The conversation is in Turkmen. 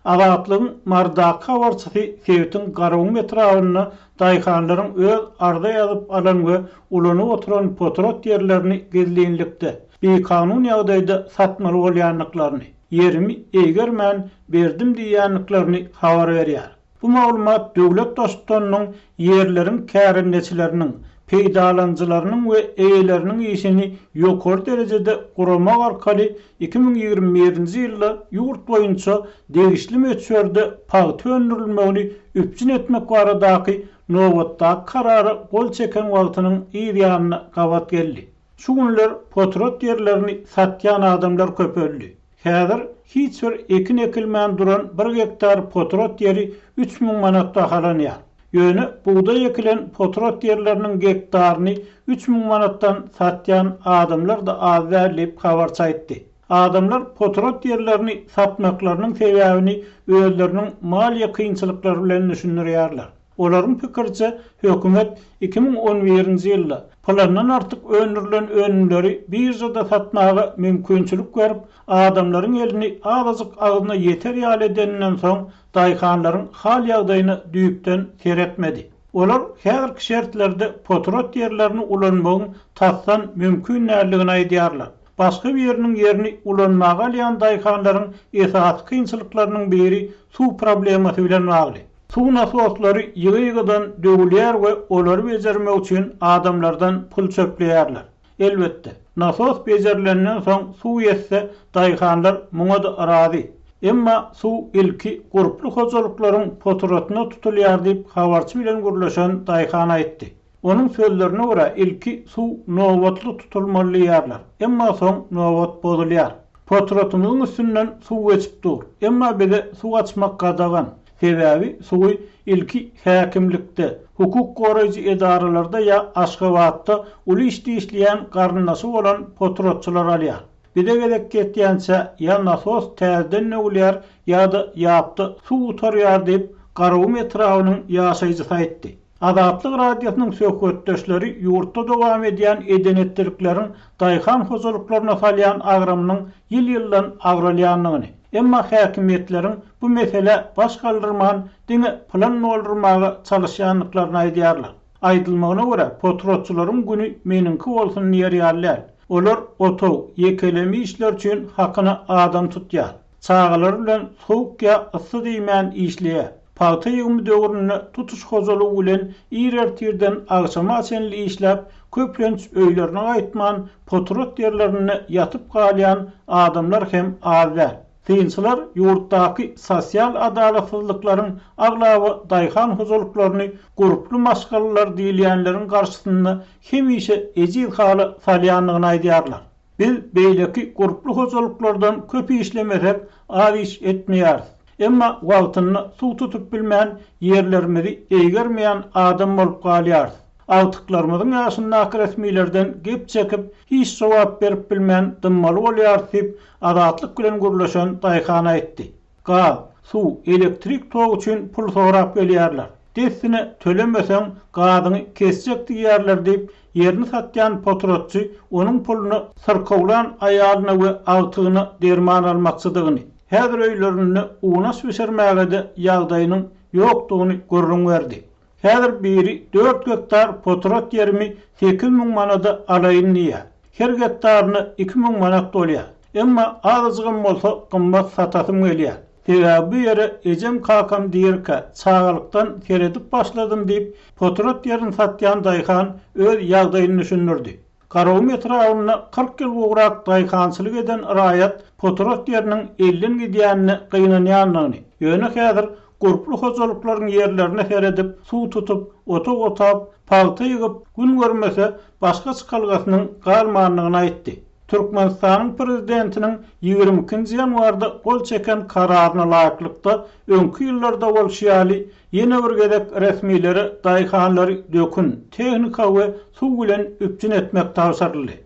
Agatlığın mardak havarçysy Sewitin garawyň etrawyny daýhanlaryň öz arda ýazyp alan we ulanyp oturan potrot ýerlerini gezleýinlikde. Bekanun ýagdaýda satmaly bolýanlyklaryny, yerimi egermän berdim diýýänliklaryny habar berýär. Bu maglumat döwlet dostlarynyň yerleriň kärindeçileriniň, peýdalancılarynyň we eýeleriniň işini ýokary derejede guramak arkaly 2021-nji ýylda ýurt boýunça degişli meçherde paýty öndürilmegini üpçün etmek baradaky nowatda karary gol çeken wagtynyň ýerýanyna gawat geldi. Şu günler potrot ýerlerini satýan adamlar köpeldi. Häzir hiç bir ekin ekilmän duran 1 hektar potrot ýeri 3000 manatda halanýar. Ýöne buğday ekilen potrot ýerleriniň gektaryny 3000 manatdan satýan adamlar da az däl habar çaýtdy. Adamlar potrot ýerlerini satmaklarynyň sebäbini özleriniň maliýe kynçylyklary bilen düşünýärler. Olaryň pikirçe hökümet 2011-nji ýylda plandan artyk öndürilen önümleri birjada satmaga mümkinçilik berip, adamlaryň elini azyk agyna ýeter ýaly edenden soň daýhanlaryň hal ýagdaýyny düýpden seretmedi. Olar häzirki şertlerde potrot ýerlerini ulanmagyň tasdan mümkin näligini aýdýarlar. Başga bir ýeriniň ýerini ulanmaga alýan daýhanlaryň esas kynçylyklarynyň biri suw problemasy bilen bagly. Suw nasoslary ýygy-ýygydan döwülýär we olary bejermek üçin adamlardan pul çöpleýärler. Elbetde, nasos bejerilenden soň suw ýetse daýhanlar muňa da razy. Emma suw ilki guruply hojalyklaryň potrotyna tutulýar diýip habarçy bilen gürleşen daýhan aýtdy. Onun sözlerine göre ilki suw nowatly tutulmaly ýerler. Emma soň nowat bozulýar. Potrotynyň üstünden suw geçip dur. Emma bize suw açmak gadagan. Sebäbi suwy ilki häkimlikde, hukuk goraýjy edaralarda ýa Aşgabatda uly işdi işleýän garnasy bolan potrotçular alýar. Bide gerek getýänçe ýa nasos täzeden näwler ýa-da ýapdy suw utarýar diýip garawy etrawynyň ýaşaýjy aýtdy. Azatlyk radiosynyň söhbetdeşleri ýurtda dowam edýän edenetdirlikleriň daýhan hojalyklaryna salýan agramynyň ýyl-ýyldan agralýanlygyny, emma häkimetleriň bu mesele baş galdyrman diňe plan boldurmaga çalışýanlyklaryny aýdýarlar. Aýdylmagyna görä potrotçularyň güni meninki bolsun ýerýärler. Olar otow, yekelemi işler üçin hakyna adam tutýar. Çağalar bilen sowuk ýa ysy diýmän işleýär. Paýta ýygymy döwrüne tutuş hojalygy bilen ýer-tirden agşama çenli işläp, köplenç öýlerine aýtman potrot ýerlerini ýatyp galýan adamlar hem azlar. Kynçylar ýurtdaky sosial adalatsızlyklaryň aglawy daýhan hojalyklaryny guruply maşgalalar diýilýänleriň garşysynda hemişe ejil haly salýanlygyny aýdýarlar. Biz beýleki guruply hojalyklardan köp işlemesek az iş etmeýäris. Emma wagtyny suw tutup bilmän ýerlerimizi eýgermeýän adam bolup galýarys. Awtyklarymyzyň ýaşyndaky resmilerden gep çekip hiç sowap berip bilmän dymmaly bolýar diýip azatlyk bilen gürleşen daýhan aýtdy. Gaz, suw, elektrik tog üçin pul sorap gelýärler. Desine tölemeseň gazyny kesjek diýýärler diýip ýerini satýan potrotçy onuň puluny syrkawlan aýalyna we awtygyna derman almakçydygyny, häzir öýlerini uňa süşermäge de ýagdaýynyň ýokdugyny görüň berdi. Häzir biri 4 hektar potrot ýerimi 8000 manada alaýyn diýär. Her hektaryny 2000 manat bolýar. Emma azygym bolsa gymmat satasym gelýär. Sebäbi bu ýere ejem kakam diýerke çağalykdan keredip başladym diýip potrot ýerini satýan daýhan öz ýagdaýyny düşündirdi. Garawy etrawyna 40 ýyl bugrak daýhançylyk eden raýat potrot ýeriniň elden gidýänini gynanýanlygyny, ýöne häzir guruply hojalyklaryň ýerlerine seredip, suw tutup, oto otap, paýta ýygyp, gün görmese başga çykalgasynyň galmanlygyny aýtdy. Türkmenistanyň prezidentiniň 22-nji ýanwarda gol çeken kararyna laýyklykda öňki ýyllarda bolşýaly ýene bir gezek resmileri daýhanlary dökün, tehnika we suw bilen üpçün etmek tawsarly.